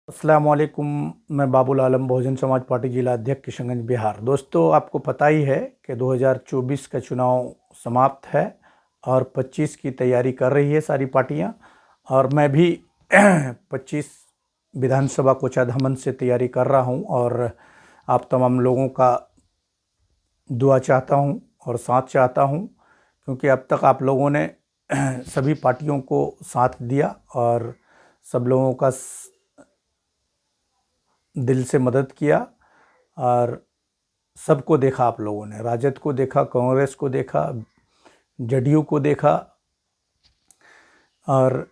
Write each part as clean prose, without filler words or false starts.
अस्सलाम वालेकुम। मैं बाबुल आलम, बहुजन समाज पार्टी जिला अध्यक्ष, किशनगंज, बिहार। दोस्तों, आपको पता ही है कि 2024 का चुनाव समाप्त है और 25 की तैयारी कर रही है सारी पार्टियां, और मैं भी 25 विधानसभा कोचाधामन से तैयारी कर रहा हूं। और आप तमाम लोगों का दुआ चाहता हूं और साथ चाहता हूं, क्योंकि अब तक आप लोगों ने सभी पार्टियों को साथ दिया और सब लोगों का दिल से मदद किया। और सबको देखा, आप लोगों ने राजद को देखा, कांग्रेस को देखा, जदयू को देखा, और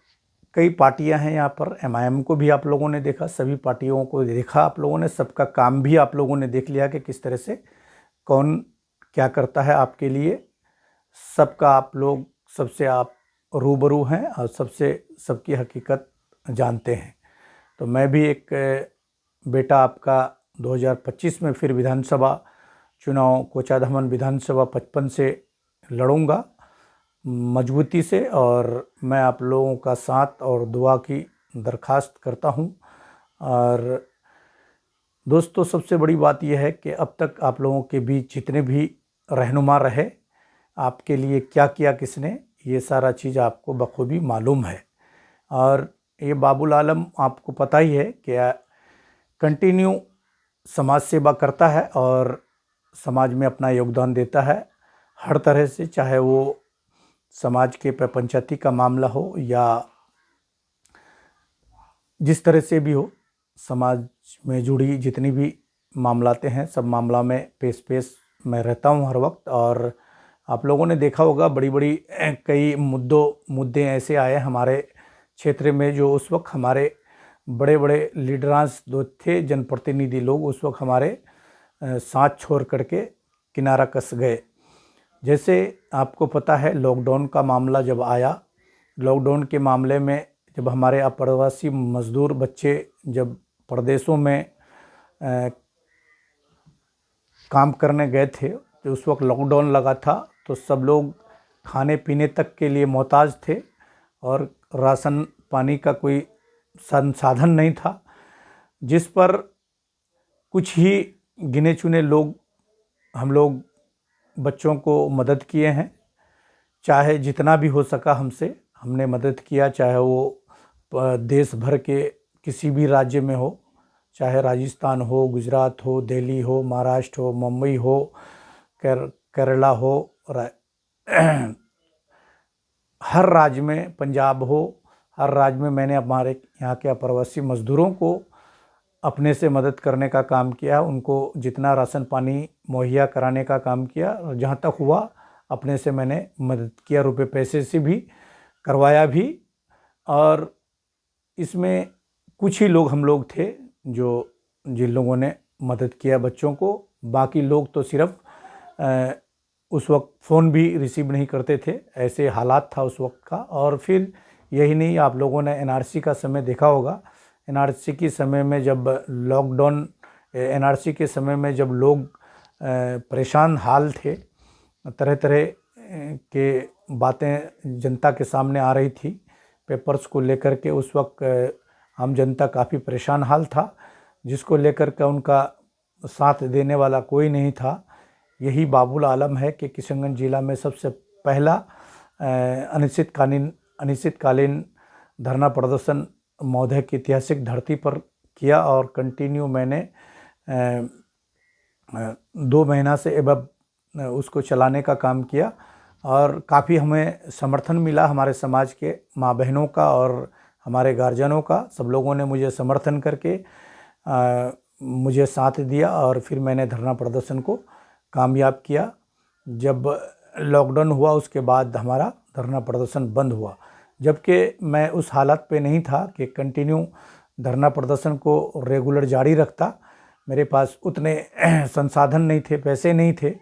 कई पार्टियां हैं यहाँ पर। एमआईएम को भी आप लोगों ने देखा, सभी पार्टियों को देखा आप लोगों ने। सबका काम भी आप लोगों ने देख लिया कि किस तरह से कौन क्या करता है आपके लिए। सबका आप लोग सबसे आप रूबरू हैं और सबसे सबकी हकीकत जानते हैं। तो मैं भी एक बेटा आपका 2025 में फिर विधानसभा चुनाव कोचाधामन विधानसभा 55 से लड़ूंगा मजबूती से, और मैं आप लोगों का साथ और दुआ की दरखास्त करता हूं। और दोस्तों, सबसे बड़ी बात यह है कि अब तक आप लोगों के बीच जितने भी रहनुमा रहे, आपके लिए क्या किया किसने, ये सारा चीज़ आपको बखूबी मालूम है। और ये बाबुल आलम, आपको पता ही है कि कंटिन्यू समाज सेवा करता है और समाज में अपना योगदान देता है हर तरह से, चाहे वो समाज के पंचायती का मामला हो या जिस तरह से भी हो। समाज में जुड़ी जितनी भी मामलाते हैं, सब मामला में पेश मैं रहता हूं हर वक्त। और आप लोगों ने देखा होगा, बड़ी बड़ी कई मुद्दे ऐसे आए हमारे क्षेत्र में, जो उस वक्त हमारे बड़े बड़े लीडरांस जो थे, जनप्रतिनिधि लोग, उस वक्त हमारे साथ छोड़ करके किनारा कस गए। जैसे आपको पता है, लॉकडाउन का मामला जब आया, लॉकडाउन के मामले में जब हमारे अप्रवासी मजदूर बच्चे जब प्रदेशों में काम करने गए थे, तो उस वक्त लॉकडाउन लगा था, तो सब लोग खाने पीने तक के लिए मोहताज थे और राशन पानी का कोई संसाधन नहीं था, जिस पर कुछ ही गिने चुने लोग, हम लोग बच्चों को मदद किए हैं। चाहे जितना भी हो सका हमसे हमने मदद किया, चाहे वो देश भर के किसी भी राज्य में हो, चाहे राजस्थान हो, गुजरात हो, दिल्ली हो, महाराष्ट्र हो, मुंबई हो, केरला हो, हर राज्य में, पंजाब हो, हर राज्य में मैंने हमारे यहाँ के अप्रवासी मजदूरों को अपने से मदद करने का काम किया। उनको जितना राशन पानी मुहैया कराने का काम किया, और जहाँ तक हुआ अपने से मैंने मदद किया, रुपए पैसे से भी करवाया भी। और इसमें कुछ ही लोग हम लोग थे जो जिन लोगों ने मदद किया बच्चों को। बाकी लोग तो सिर्फ उस वक्त फ़ोन भी रिसीव नहीं करते थे, ऐसे हालात था उस वक्त का। और फिर यही नहीं, आप लोगों ने एनआरसी का समय देखा होगा। एनआरसी के समय में जब लॉकडाउन, एनआरसी के समय में जब लोग परेशान हाल थे, तरह तरह के बातें जनता के सामने आ रही थी पेपर्स को लेकर के। उस वक्त आम जनता काफ़ी परेशान हाल था, जिसको लेकर के उनका साथ देने वाला कोई नहीं था। यही बाबुल आलम है कि किशनगंज जिला में सबसे पहला अनिश्चितकालीन धरना प्रदर्शन महोदय की ऐतिहासिक धरती पर किया, और कंटिन्यू मैंने 2 महीना से एबब उसको चलाने का काम किया। और काफ़ी हमें समर्थन मिला हमारे समाज के माँ बहनों का और हमारे गार्जियनों का। सब लोगों ने मुझे समर्थन करके मुझे साथ दिया, और फिर मैंने धरना प्रदर्शन को कामयाब किया। जब लॉकडाउन हुआ उसके बाद हमारा धरना प्रदर्शन बंद हुआ, जबकि मैं उस हालत पे नहीं था कि कंटिन्यू धरना प्रदर्शन को रेगुलर जारी रखता। मेरे पास उतने संसाधन नहीं थे, पैसे नहीं थे।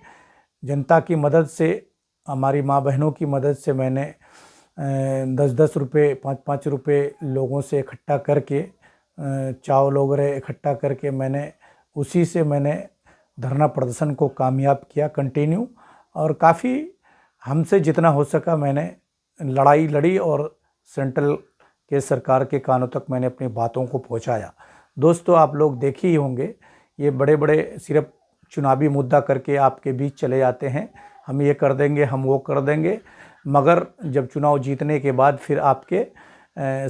जनता की मदद से, हमारी माँ बहनों की मदद से मैंने 10-10 रुपये, 5-5 रुपये लोगों से इकट्ठा करके, चावल वगैरह इकट्ठा करके, मैंने उसी से मैंने धरना प्रदर्शन को कामयाब किया कंटिन्यू। और काफ़ी हमसे जितना हो सका मैंने लड़ाई लड़ी, और सेंट्रल के सरकार के कानों तक मैंने अपनी बातों को पहुंचाया। दोस्तों आप लोग देखे ही होंगे, ये बड़े बड़े सिर्फ चुनावी मुद्दा करके आपके बीच चले जाते हैं, हम ये कर देंगे, हम वो कर देंगे, मगर जब चुनाव जीतने के बाद फिर आपके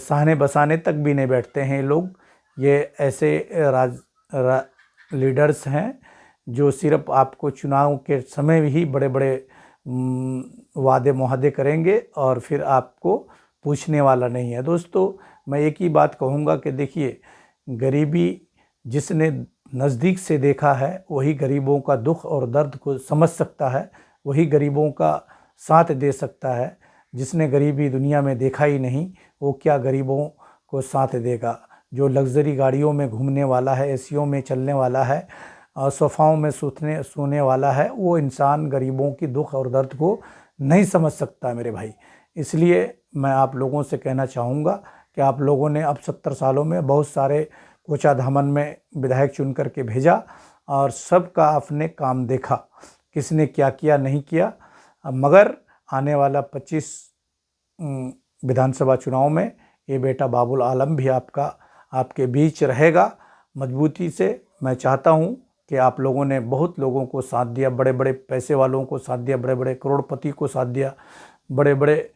सहने बसाने तक भी नहीं बैठते हैं लोग। ये ऐसे लीडर्स हैं जो सिर्फ आपको चुनाव के समय ही बड़े बड़े वादे मुहादे करेंगे और फिर आपको पूछने वाला नहीं है। दोस्तों मैं एक ही बात कहूँगा कि देखिए, गरीबी जिसने नज़दीक से देखा है वही गरीबों का दुख और दर्द को समझ सकता है, वही गरीबों का साथ दे सकता है। जिसने गरीबी दुनिया में देखा ही नहीं वो क्या गरीबों को साथ देगा। जो लग्जरी गाड़ियों में घूमने वाला है, एसियों में चलने वाला है और सोफ़ाओं में सोने वाला है, वो इंसान गरीबों की दुख और दर्द को नहीं समझ सकता मेरे भाई। इसलिए मैं आप लोगों से कहना चाहूँगा कि आप लोगों ने अब 70 सालों में बहुत सारे कोचाधामन में विधायक चुन करके भेजा और सबका आपने काम देखा, किसने क्या किया नहीं किया। मगर आने वाला 25 विधानसभा चुनाव में ये बेटा बाबुल आलम भी आपके बीच रहेगा मजबूती से। मैं चाहता हूँ कि आप लोगों ने बहुत लोगों को साथ दिया, बड़े बड़े पैसे वालों को साथ दिया, बड़े बड़े करोड़पति को साथ दिया, बड़े बड़े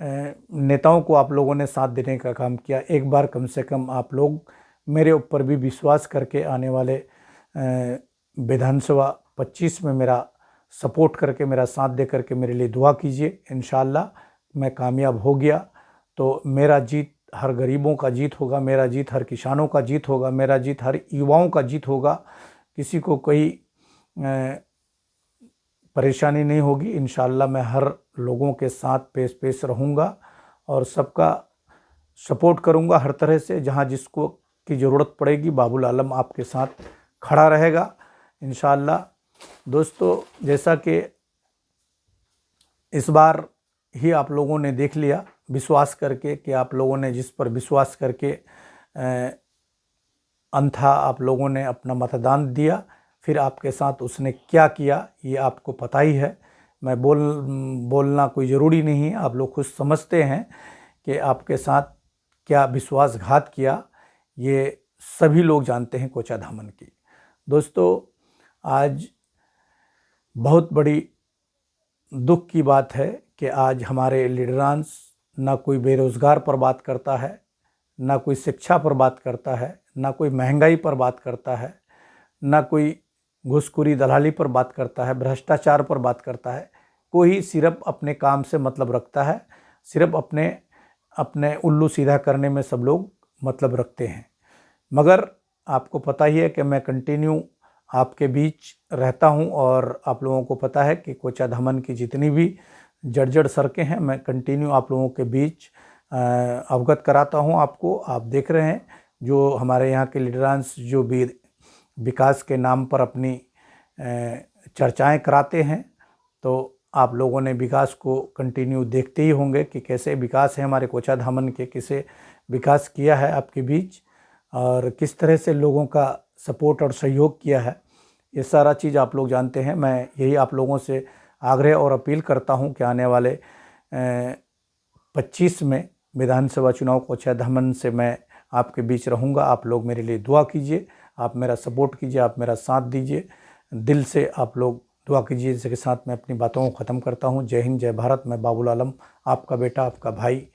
नेताओं को आप लोगों ने साथ देने का काम किया। एक बार कम से कम आप लोग मेरे ऊपर भी विश्वास करके आने वाले विधानसभा 25 में मेरा सपोर्ट करके, मेरा साथ दे करके मेरे लिए दुआ कीजिए। इंशाअल्लाह मैं कामयाब हो गया तो मेरा जीत हर गरीबों का जीत होगा, मेरा जीत हर किसानों का जीत होगा, मेरा जीत हर युवाओं का जीत होगा। किसी को कोई परेशानी नहीं होगी। इंशाअल्लाह मैं हर लोगों के साथ पेश रहूँगा और सबका सपोर्ट करूँगा हर तरह से। जहाँ जिसको की ज़रूरत पड़ेगी बाबुल आलम आपके साथ खड़ा रहेगा इंशाअल्लाह। दोस्तों जैसा कि इस बार ही आप लोगों ने देख लिया विश्वास करके कि आप लोगों ने जिस पर विश्वास करके अंथा आप लोगों ने अपना मतदान दिया, फिर आपके साथ उसने क्या किया ये आपको पता ही है। मैं बोलना कोई ज़रूरी नहीं है, आप लोग खुद समझते हैं कि आपके साथ क्या विश्वासघात किया, ये सभी लोग जानते हैं कोचाधामन की। दोस्तों आज बहुत बड़ी दुख की बात है कि आज हमारे लीडरांस ना कोई बेरोज़गार पर बात करता है, ना कोई शिक्षा पर बात करता है, ना कोई महंगाई पर बात करता है, ना कोई घूसखोरी दलाली पर बात करता है, भ्रष्टाचार पर बात करता है। कोई सिर्फ अपने काम से मतलब रखता है, सिर्फ अपने उल्लू सीधा करने में सब लोग मतलब रखते हैं। मगर आपको पता ही है कि मैं कंटिन्यू आपके बीच रहता हूं और आप लोगों को पता है कि कोचाधामन की जितनी भी जर्जर सड़कें हैं मैं कंटिन्यू आप लोगों के बीच अवगत कराता हूं आपको। आप देख रहे हैं जो हमारे यहाँ के लीडरांस जो भी विकास के नाम पर अपनी चर्चाएं कराते हैं, तो आप लोगों ने विकास को कंटिन्यू देखते ही होंगे कि कैसे विकास है हमारे कोचाधामन के, किसे विकास किया है आपके बीच और किस तरह से लोगों का सपोर्ट और सहयोग किया है। ये सारा चीज़ आप लोग जानते हैं। मैं यही आप लोगों से आग्रह और अपील करता हूं कि आने वाले 25 में विधानसभा चुनाव कोचाधामन से मैं आपके बीच रहूंगा। आप लोग मेरे लिए दुआ कीजिए, आप मेरा सपोर्ट कीजिए, आप मेरा साथ दीजिए, दिल से आप लोग दुआ कीजिए। इसके साथ मैं अपनी बातों को ख़त्म करता हूं। जय हिंद, जय भारत। मैं बाबुल आलम आपका बेटा, आपका भाई।